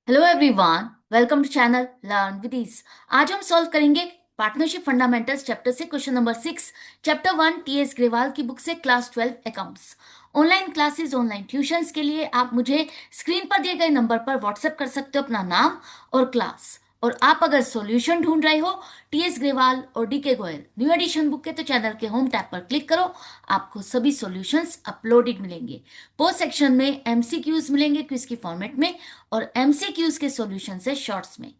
Hello everyone, welcome to channel learn with ease. आज हम solve करेंगे पार्टनरशिप फंडामेंटल्स चैप्टर से question number 6। Chapter 1 TS Grewal की book से class 12 accounts. Online classes, online tuitions के लिए आप मुझे स्क्रीन पर दिए गए नंबर पर व्हाट्सएप कर सकते हो अपना नाम और क्लास। और आप अगर सॉल्यूशन ढूंढ रहे हो टीएस ग्रेवाल और DK Goyal new edition book के, तो चैनल के होम टैब पर क्लिक करो। आपको सभी सॉल्यूशंस अपलोडेड मिलेंगे। पोस्ट सेक्शन में एमसीक्यूज मिलेंगे क्विज की फॉर्मेट में, और एमसीक्यूज के सॉल्यूशन है शॉर्ट्स में।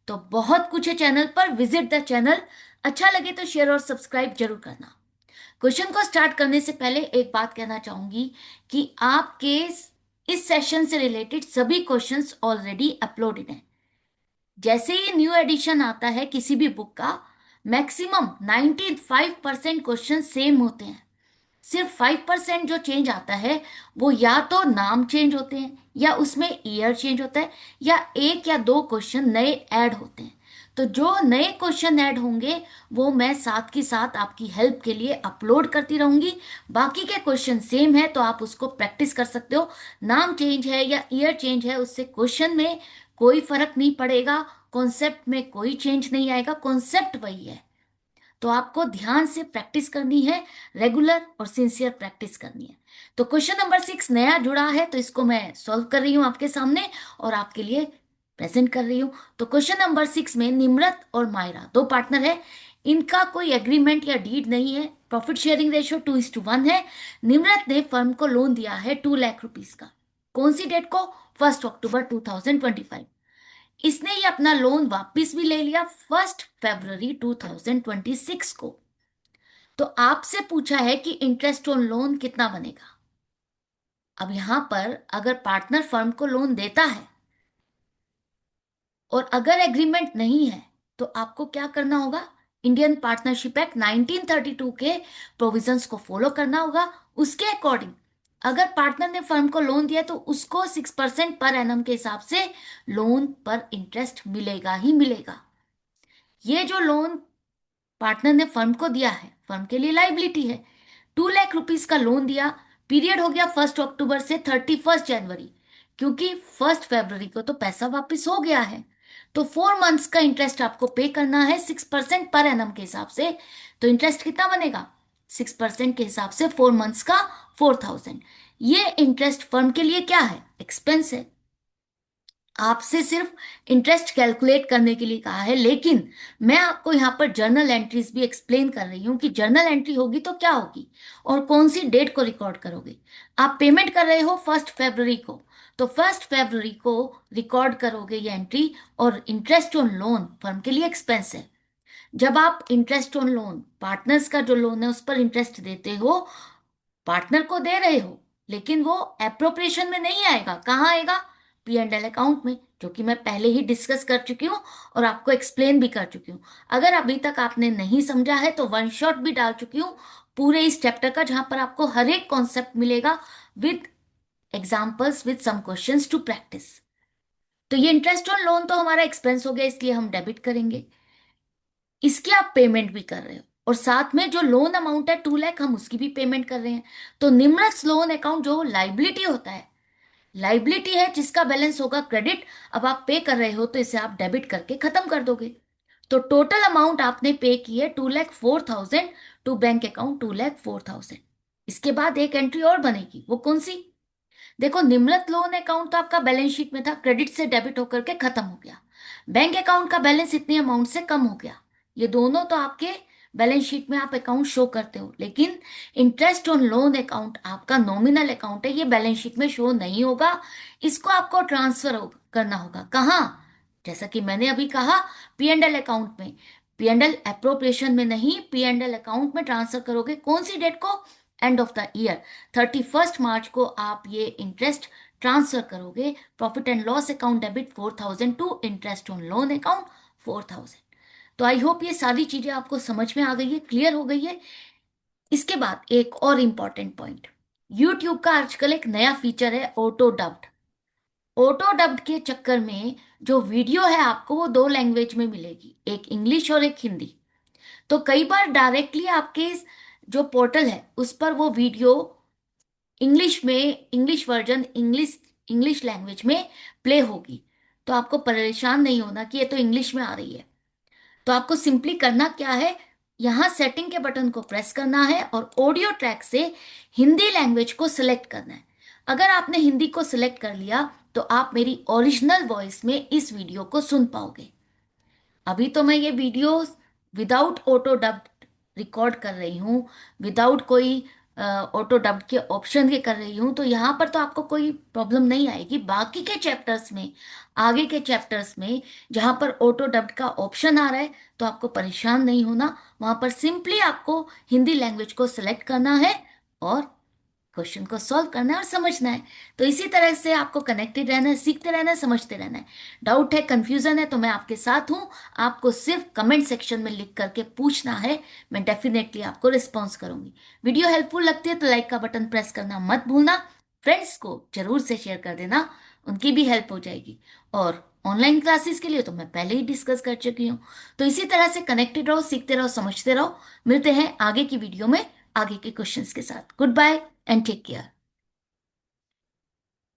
तो बहुत कुछ है चैनल पर, विजिट द चैनल। अच्छा लगे तो शेयर और सब्सक्राइब जरूर करना। क्वेश्चन को स्टार्ट करने से पहले एक बात कहना चाहूंगी कि आपके इस सेशन से रिलेटेड सभी क्वेश्चंस ऑलरेडी अपलोडेड हैं। जैसे ही न्यू एडिशन आता है किसी भी बुक का, मैक्सिमम 95% क्वेश्चन सेम होते हैं। सिर्फ 5% जो चेंज आता है वो या तो नाम चेंज होते हैं, या उसमें ईयर चेंज होता है, या एक या दो क्वेश्चन नए ऐड होते हैं। तो जो नए क्वेश्चन ऐड होंगे वो मैं साथ के साथ आपकी हेल्प के लिए अपलोड करती रहूंगी। बाकी के क्वेश्चन सेम है तो आप उसको प्रैक्टिस कर सकते हो। नाम चेंज है या ईयर चेंज है उससे क्वेश्चन में कोई फर्क नहीं पड़ेगा, कॉन्सेप्ट में कोई चेंज नहीं आएगा, कॉन्सेप्ट वही है। तो आपको ध्यान से प्रैक्टिस करनी है, रेगुलर और सिंसियर प्रैक्टिस करनी है। तो क्वेश्चन नंबर 6 नया जुड़ा है तो इसको मैं सॉल्व कर रही हूं आपके सामने और आपके लिए प्रेजेंट कर रही हूं। तो क्वेश्चन नंबर 6 में निम्रत और मायरा दो पार्टनर है। इनका कोई एग्रीमेंट या डीड नहीं है। प्रॉफिट शेयरिंग रेशियो 2:1 है। निम्रत ने फर्म को लोन दिया है 2 लाख रुपीज का। कौन सी डेट को? 1 अक्टूबर 2025। इसने ये अपना लोन वापस भी ले लिया 1 फरवरी 2026 को। तो आपसे पूछा है कि इंटरेस्ट ऑन लोन कितना बनेगा। अब यहां पर अगर पार्टनर फर्म को लोन देता है और अगर एग्रीमेंट नहीं है तो आपको क्या करना होगा? इंडियन पार्टनरशिप एक्ट 1932 के प्रोविजंस को फॉलो करना होगा। उसके अकॉर्डिंग अगर पार्टनर ने फर्म को लोन दिया तो उसको 6% पर एनम के हिसाब से लोन पर इंटरेस्ट मिलेगा ही मिलेगा। ये जो लोन पार्टनर ने फर्म को दिया है फर्म के लिए लाइबिलिटी है। 2 लाख रुपीज का लोन दिया। पीरियड हो गया 1 अक्टूबर से 31 जनवरी, क्योंकि 1 फरवरी को तो पैसा वापस हो गया है। तो 4 मंथ्स का इंटरेस्ट आपको पे करना है 6% पर एनम के हिसाब से। तो इंटरेस्ट कितना बनेगा? 6% के हिसाब से 4 मंथ्स का 4,000। ये इंटरेस्ट फर्म के लिए क्या है? एक्सपेंस है। आपसे सिर्फ इंटरेस्ट कैलकुलेट करने के लिए कहा है, लेकिन मैं आपको यहाँ पर जर्नल एंट्रीज भी एक्सप्लेन कर रही हूँ कि जर्नल एंट्री होगी तो क्या होगी और कौन सी डेट को रिकॉर्ड करोगे। आप पेमेंट कर रहे हो 1 फरवरी को, तो 1 फरवरी को रिकॉर्ड करोगे ये एंट्री। और इंटरेस्ट ऑन लोन फर्म के लिए एक्सपेंस है। जब आप इंटरेस्ट ऑन लोन पार्टनर्स का जो लोन है उस पर इंटरेस्ट देते हो, पार्टनर को दे रहे हो, लेकिन वो एप्रोप्रिएशन में नहीं आएगा। कहाँ आएगा? P&L अकाउंट में, जो कि मैं पहले ही डिस्कस कर चुकी हूँ और आपको एक्सप्लेन भी कर चुकी हूँ। अगर अभी तक आपने नहीं समझा है तो वन शॉट भी डाल चुकी हूँ पूरे इस चैप्टर का, जहां पर आपको हर एक कॉन्सेप्ट मिलेगा with examples, with some questions to practice. तो ये इंटरेस्ट ऑन लोन तो हमारा एक्सपेंस हो गया, इसलिए हम डेबिट करेंगे। इसकी आप पेमेंट भी कर रहे हो और साथ में जो लोन अमाउंट है 2 लाख, हम उसकी भी पेमेंट कर रहे हैं। तो निम्रत लोन अकाउंट जो लाइबिलिटी होता है, लाइबिलिटी है जिसका बैलेंस होगा क्रेडिट। अब आप पे कर रहे हो तो इसे आप डेबिट करके खत्म कर दोगे। तो टोटल अमाउंट आपने पे की है 2,04,000 टू बैंक अकाउंट 2,04,000। इसके बाद एक एंट्री और बनेगी, वो कौन सी? देखो, निम्रत लोन अकाउंट तो आपका बैलेंस शीट में था, क्रेडिट से डेबिट होकर के खत्म हो गया। बैंक अकाउंट का बैलेंस इतनी अमाउंट से कम हो गया। ये दोनों तो आपके बैलेंस शीट में आप अकाउंट शो करते हो, लेकिन इंटरेस्ट ऑन लोन अकाउंट आपका नॉमिनल अकाउंट है, ये बैलेंस शीट में शो नहीं होगा। इसको आपको ट्रांसफर करना होगा। कहाँ? जैसा कि मैंने अभी कहा, P&L अकाउंट में। P&L अप्रोप्रिएशन में नहीं, P&L अकाउंट में ट्रांसफर करोगे। कौन सी डेट को? End of the year 31 March को आप ये इंटरेस्ट ट्रांसफर करोगे। Profit and loss account debit 4,000 to interest on loan account 4,000। तो आई होप ये सारी चीजें आपको समझ में आ गई है, क्लियर हो गई है। इसके बाद एक और इंपॉर्टेंट पॉइंट, यूट्यूब का आजकल एक नया फीचर है ऑटो डब्ड। ऑटो डब्ड के चक्कर में जो वीडियो है आपको वो दो लैंग्वेज में मिलेगी, एक इंग्लिश और एक हिंदी। तो कई बार डायरेक्टली आपके जो पोर्टल है उस पर वो वीडियो इंग्लिश में, English version, English English language में प्ले होगी। तो आपको परेशान नहीं होना कि ये तो इंग्लिश में आ रही है। तो आपको सिंपली करना क्या है, यहां सेटिंग के बटन को प्रेस करना है और ऑडियो ट्रैक से हिंदी लैंग्वेज को सिलेक्ट करना है। अगर आपने हिंदी को सिलेक्ट कर लिया तो आप मेरी ओरिजिनल वॉइस में इस वीडियो को सुन पाओगे। अभी तो मैं ये video without auto dub record कर रही हूँ, विदाउट कोई ऑटो डब के ऑप्शन के कर रही हूँ, तो यहाँ पर तो आपको कोई प्रॉब्लम नहीं आएगी। बाकी के चैप्टर्स में, आगे के चैप्टर्स में जहाँ पर ऑटो डब का ऑप्शन आ रहा है, तो आपको परेशान नहीं होना। वहां पर सिंपली आपको हिंदी लैंग्वेज को सिलेक्ट करना है और क्वेश्चन को सॉल्व करना है और समझना है। तो इसी तरह से आपको कनेक्टेड रहना है, सीखते रहना है, समझते रहना है। डाउट है, कंफ्यूजन है, तो मैं आपके साथ हूं। आपको सिर्फ कमेंट सेक्शन में लिख करके पूछना है, मैं डेफिनेटली आपको रिस्पॉन्स करूंगी। वीडियो हेल्पफुल लगती है तो लाइक का बटन प्रेस करना मत भूलना। फ्रेंड्स को जरूर से शेयर कर देना, उनकी भी हेल्प हो जाएगी। और ऑनलाइन क्लासेस के लिए तो मैं पहले ही डिस्कस कर चुकी हूँ। तो इसी तरह से कनेक्टेड रहो, सीखते रहो, समझते रहो। मिलते हैं आगे की वीडियो में आगे के क्वेश्चंस के साथ। Good bye and take care.